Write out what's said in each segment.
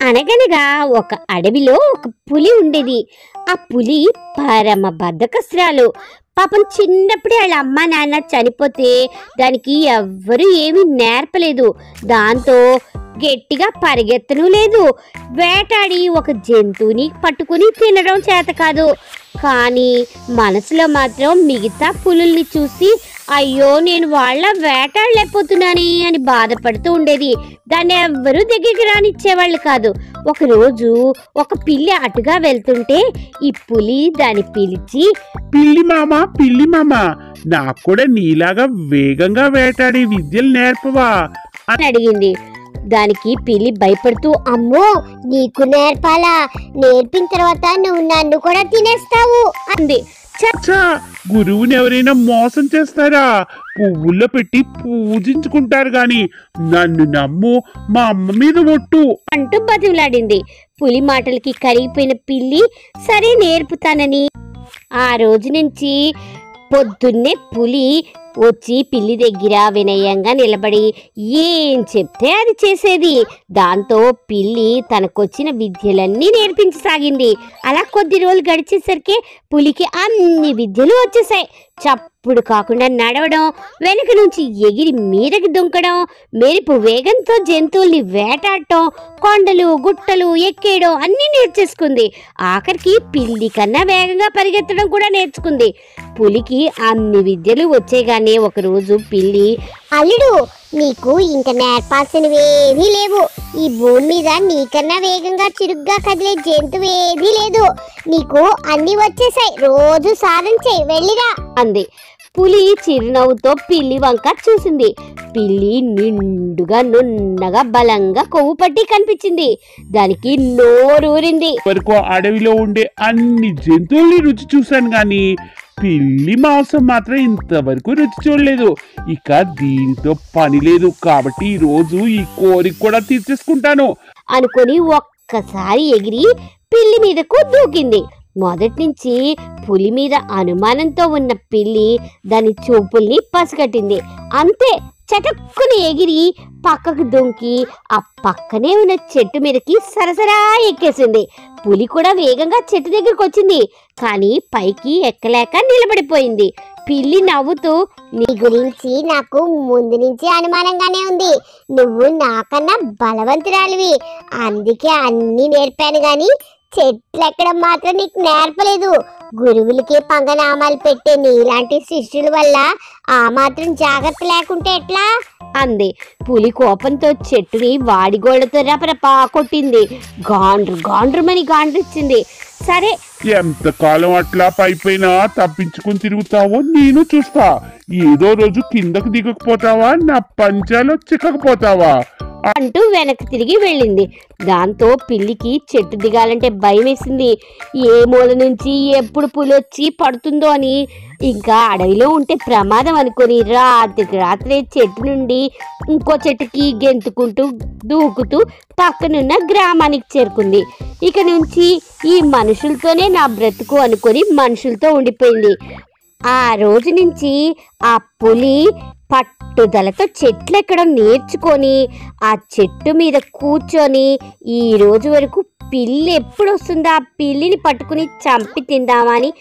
అనగనగా ఒక అడవిలో ఒక పులి ఉండేది. ఆ పులి పరమ బద్ధకస్తురాలు. పాపం చిన్నప్పుడే వాళ్ళ అమ్మ నాన్న చనిపోతే దానికి ఎవ్వరూ ఏమీ నేర్పలేదు. దాంతో గట్టిగా పరిగెత్తను లేదు. వేటాడి ఒక జంతువుని పట్టుకుని తినడం చేత కాదు. కానీ మనసులో మాత్రం మిగతా పులుల్ని చూసి అయ్యో నేను వాళ్ళ వేటాడలేకపోతున్నాని అని బాధపడుతూ ఉండేది. దాన్ని ఎవ్వరూ దగ్గరికి రానిచ్చేవాళ్ళు కాదు. ఒకరోజు ఒక పిల్లి అటుగా వెళ్తుంటే ఈ పులి దాన్ని పిలిచి, పిల్లి మామ నాకు కూడా నీలాగా వేగంగా వేటాడే విద్యలు నేర్పవా అని అడిగింది. దానికి పిల్లి భయపడుతూ, అమ్మో నీకు నేర్పాలా? నేర్పిన తర్వాత నువ్వు నన్ను కూడా తినేస్తావు అంది. గురువుని ఎవరైనా మోసం చేస్తారా? పువ్వుల్లో పెట్టి పూజించుకుంటారు గాని నన్ను నమ్ము, మా అమ్మ మీద ఒట్టు అంటూ బతిమలాడింది. పులి మాటలకి కరిగిపోయిన పిల్లి సరే నేర్పుతానని ఆ రోజు నుంచి పొద్దున్నే పులి వచ్చి పిల్లి దగ్గర వినయంగా నిలబడి ఏం చెప్తే అది చేసేది. దాంతో పిల్లి తనకొచ్చిన విద్యలన్నీ నేర్పించసాగింది. అలా కొద్ది రోజులు గడిచేసరికి పులికి అన్ని విద్యలు వచ్చేసాయి. చప్పుడు కాకుండా నడవడం, వెనక నుంచి ఎగిరి మీదకి దుంకడం, మెరుపు వేగంతో జంతువుల్ని వేటాడటం, కొండలు గుట్టలు ఎక్కేయడం అన్నీ నేర్చేసుకుంది. ఆఖరికి పిల్లి కన్నా వేగంగా పరిగెత్తడం కూడా నేర్చుకుంది. పులికి అన్ని విద్యలు వచ్చేగానే ఒకరోజు పిల్లి, అల్లుడు నీకు ఇంక నేర్పాల్సినవేమీ లేవు. ఈ భూమి మీద నీకన్నా వేగంగా చురుగ్గా కదిలే జంతువు ఏదీ లేదు. నీకు అన్ని వచ్చేసాయి, రోజు సాధన చేయి, వెళ్ళిరా అంది. పులి చిరునవ్వుతో పిల్లి వంక చూసింది. పిల్లి నిండుగా నున్నగా బలంగా కొవ్వు పట్టి కనిపించింది. దానికి నోరూరింది. వరకు అడవిలో ఉండే అన్ని జంతువుల్ని రుచి చూశాను గాని పిల్లి మాంసం మాత్రం ఇంతవరకు రుచి చూడలేదు. ఇక దీనితో పని లేదు కాబట్టి ఈ రోజు ఈ కోరిక కూడా తీర్చేసుకుంటాను అనుకొని ఒక్కసారి ఎగిరి పిల్లి మీదకు దూకింది. మొదటి నుంచి పులి మీద అనుమానంతో ఉన్న పిల్లి దాని చూపుల్ని పసిగట్టింది. అంతే, చటుక్కుని ఎగిరి పక్కకు దుంకి ఆ పక్కనే ఉన్న చెట్టు మీదకి సరసరా ఎక్కేసింది. పులి కూడా వేగంగా చెట్టు దగ్గరకు వచ్చింది. కానీ పైకి ఎక్కలేక నిలబడిపోయింది. పిల్లి నవ్వుతూ, నీ గురించి నాకు ముందు నుంచి అనుమానంగానే ఉంది. నువ్వు నాకన్నా బలవంతురాలివి, అందుకే అన్ని నేర్పాను గాని చెట్లు ఎక్కడం మాత్రం నీకు నేర్పలేదు. గురువులకి పంగనామాలు పెట్టే నీలాంటి శిష్యుల వల్ల ఆ మాత్రం జాగ్రత్త లేకుంటే ఎట్లా అంది. పులి కోపంతో చెట్టుని వాడిగోళ్లతో రపరపా కొట్టింది. గాండ్రుమని గాండ్రిచ్చింది. సరే, ఎంతకాలం అట్లా పైపైన తప్పించుకుని తిరుగుతావో నేను చూస్తా. ఏదో రోజు కిందకు దిగకపోతావా, నా పంచాలో చిక్కకపోతావా అంటూ వెనక్కి తిరిగి వెళ్ళింది. దాంతో పిల్లికి చెట్టు దిగాలంటే భయం వేసింది. ఏ మూల నుంచి ఎప్పుడు పులి వచ్చి పడుతుందో అని. ఇంకా అడవిలో ఉంటే ప్రమాదం అనుకుని రాత్రికి రాత్రే చెట్టు నుండి ఇంకో చెట్టుకి గెంతుకుంటూ దూకుతూ పక్కనున్న గ్రామానికి చేరుకుంది. ఇక నుంచి ఈ మనుషులతోనే నా బ్రతుకు అనుకొని మనుషులతో ఉండిపోయింది. ఆ రోజు నుంచి ఆ పులి పట్టుదలతో చెట్లు ఎక్కడం నేర్చుకొని ఆ చెట్టు మీద కూర్చొని ఈ రోజు వరకు పిల్లి ఎప్పుడు వస్తుందో ఆ పిల్లిని పట్టుకుని చంపి తిందామని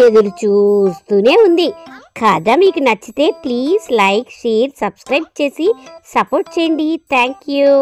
ఎదురు చూస్తూనే ఉంది. కథ మీకు నచ్చితే ప్లీజ్ లైక్, షేర్, సబ్స్క్రైబ్ చేసి సపోర్ట్ చేయండి. Thank you.